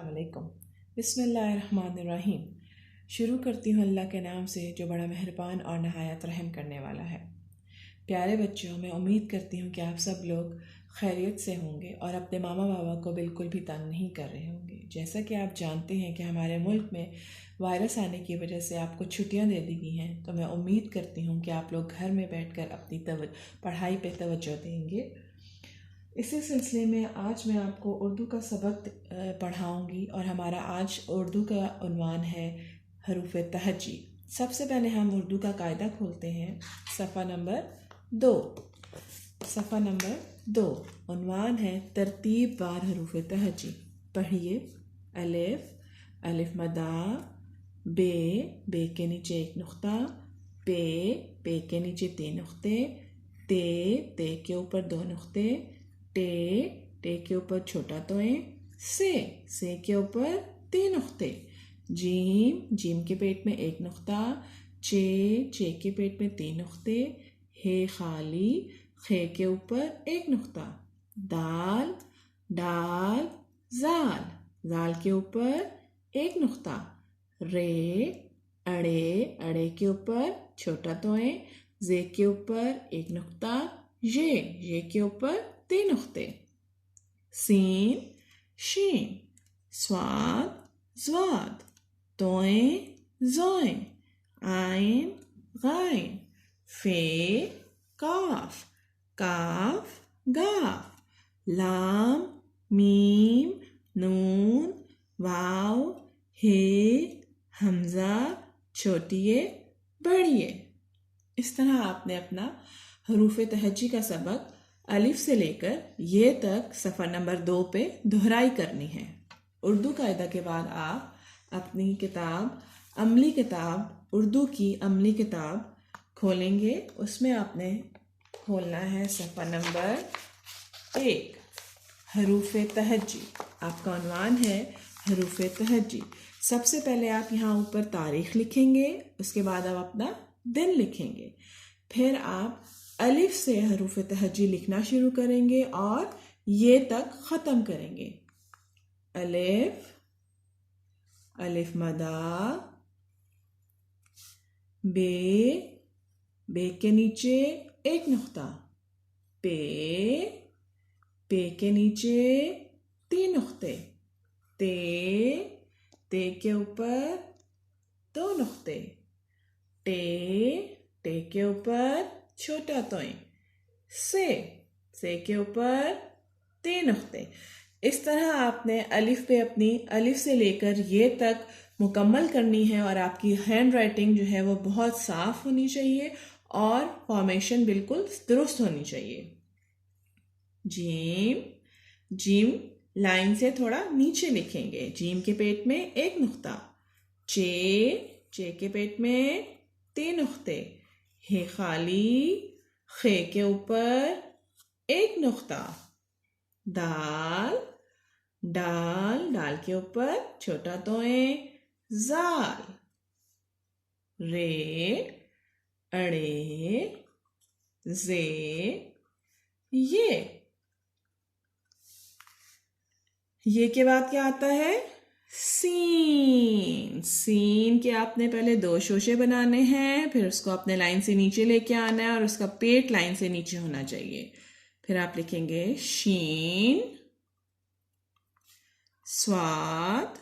अस्सलामुअलैकुम। बिस्मिल्लाहिर्रहमानिर्रहीम। शुरू करती हूँ अल्लाह के नाम से जो बड़ा मेहरबान और नहायत रहम करने वाला है। प्यारे बच्चों, मैं उम्मीद करती हूँ कि आप सब लोग खैरियत से होंगे और अपने मामा बाबा को बिल्कुल भी तंग नहीं कर रहे होंगे। जैसा कि आप जानते हैं कि हमारे मुल्क में वायरस आने की वजह से आपको छुट्टियां दे दी गई हैं, तो मैं उम्मीद करती हूँ कि आप लोग घर में बैठकर अपनी पढ़ाई पे तवज्जो देंगे। इसी सिलसिले में आज मैं आपको उर्दू का सबक पढ़ाऊंगी और हमारा आज उर्दू का उन्वान है हरूफ तहजी। सबसे पहले हम उर्दू का कायदा खोलते हैं। सफ़ा नंबर 2। सफ़ा नंबर 2 उन्वान है तरतीब वार हरूफ तहजी। पढ़िए। अलिफ, अलिफ मदा, बे, बे के नीचे एक नुक्ता, पे, पे के नीचे 3 नुक्ते, ते, ते के ऊपर 2 नुक्ते, टे, टे के ऊपर छोटा तोए, से के ऊपर 3 नुक्ते, जीम, जीम के पेट में 1 नुक्ता, चे, चे के पेट में 3 नुक्ते, हे खाली, खे के ऊपर 1 नुक्ता, दाल, डाल, जाल, जाल के ऊपर 1 नुक्ता, रे, अड़े, अड़े के ऊपर छोटा तोए, जे के ऊपर 1 नुक्ता, ये के ऊपर 3 नुक्ते, सीन, शीन, स्वाद, ज्वाद, तोए, जोए, आइन, गाइन, फे, काफ, काफ, गाफ, लाम, मीम, नून, वाव, हे, हमजा, छोटिए, बड़िए। इस तरह आपने अपना हरूफ तहज्जी का सबक अलिफ से लेकर ये तक सफ़ा नंबर 2 पे दोहराई करनी है। उर्दू कायदा के बाद आप अपनी किताब अमली किताब उर्दू की अमली किताब खोलेंगे। उसमें आपने खोलना है सफ़ा नंबर 1 हरूफ तहज्जी। आपका उन्वान है हरूफ तहज्जी। सबसे पहले आप यहाँ ऊपर तारीख लिखेंगे, उसके बाद आप अपना दिन लिखेंगे, फिर आप अलिफ से हरूफ तहज्जी लिखना शुरू करेंगे और ये तक ख़त्म करेंगे। अलिफ, अलिफ मदा, बे, बे के नीचे 1 नुक्ता, पे, पे के नीचे 3 नुक्ते, ते, ते के ऊपर 2 नुक्ते, टे, टे के ऊपर छोटा तोए, से के ऊपर 3 नुक्ते। इस तरह आपने अलिफ पे अपनी अलिफ से लेकर ये तक मुकम्मल करनी है और आपकी हैंड राइटिंग जो है वो बहुत साफ होनी चाहिए और फॉर्मेशन बिल्कुल दुरुस्त होनी चाहिए। जीम, जीम लाइन से थोड़ा नीचे लिखेंगे। जीम के पेट में 1 नुक्ता, चे, चे के पेट में 3 नुक्ते, हे खाली, खे के ऊपर 1 नुक्ता, दाल, डाल, डाल के ऊपर छोटा तोए, जाल, रे, अड़े, जे, ये के बाद क्या आता है? सीन। सीन के आपने पहले 2 शोशे बनाने हैं, फिर उसको अपने लाइन से नीचे लेके आना है और उसका पेट लाइन से नीचे होना चाहिए। फिर आप लिखेंगे शीन, स्वाद,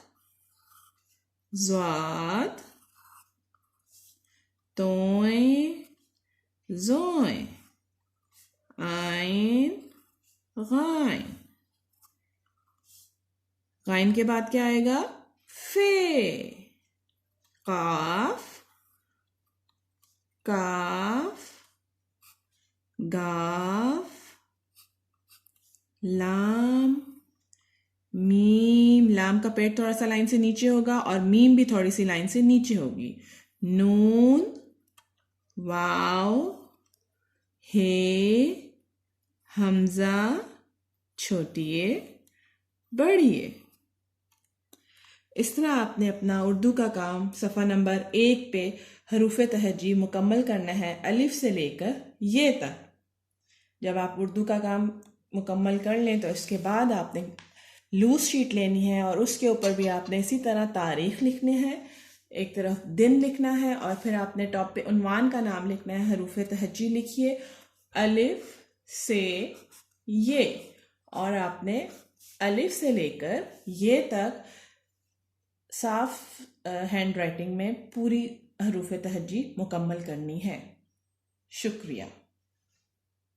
ज्वाद, तोए, जोए, आइन, गाइन। गाइन के बाद क्या आएगा? फे, काफ, काफ, गाफ, लाम, मीम, लाम का पेट थोड़ा सा लाइन से नीचे होगा और मीम भी थोड़ी सी लाइन से नीचे होगी, नून, वाव, हे, हमजा, छोटिए, बड़िए। इस तरह आपने अपना उर्दू का काम सफ़ा नंबर 1 पे हरूफ तहज्जी मुकम्मल करना है अलिफ से लेकर ये तक। जब आप उर्दू का काम मुकम्मल कर लें तो इसके बाद आपने लूज शीट लेनी है और उसके ऊपर भी आपने इसी तरह तारीख लिखनी है, एक तरफ दिन लिखना है और फिर आपने टॉप पे उन्वान का नाम लिखना है। हरूफ तहज्जी लिखिए अलिफ से ये, और आपने अलिफ से लेकर ये तक साफ हैंड राइटिंग में पूरी हरूफ तहज्जी मुकम्मल करनी है। शुक्रिया।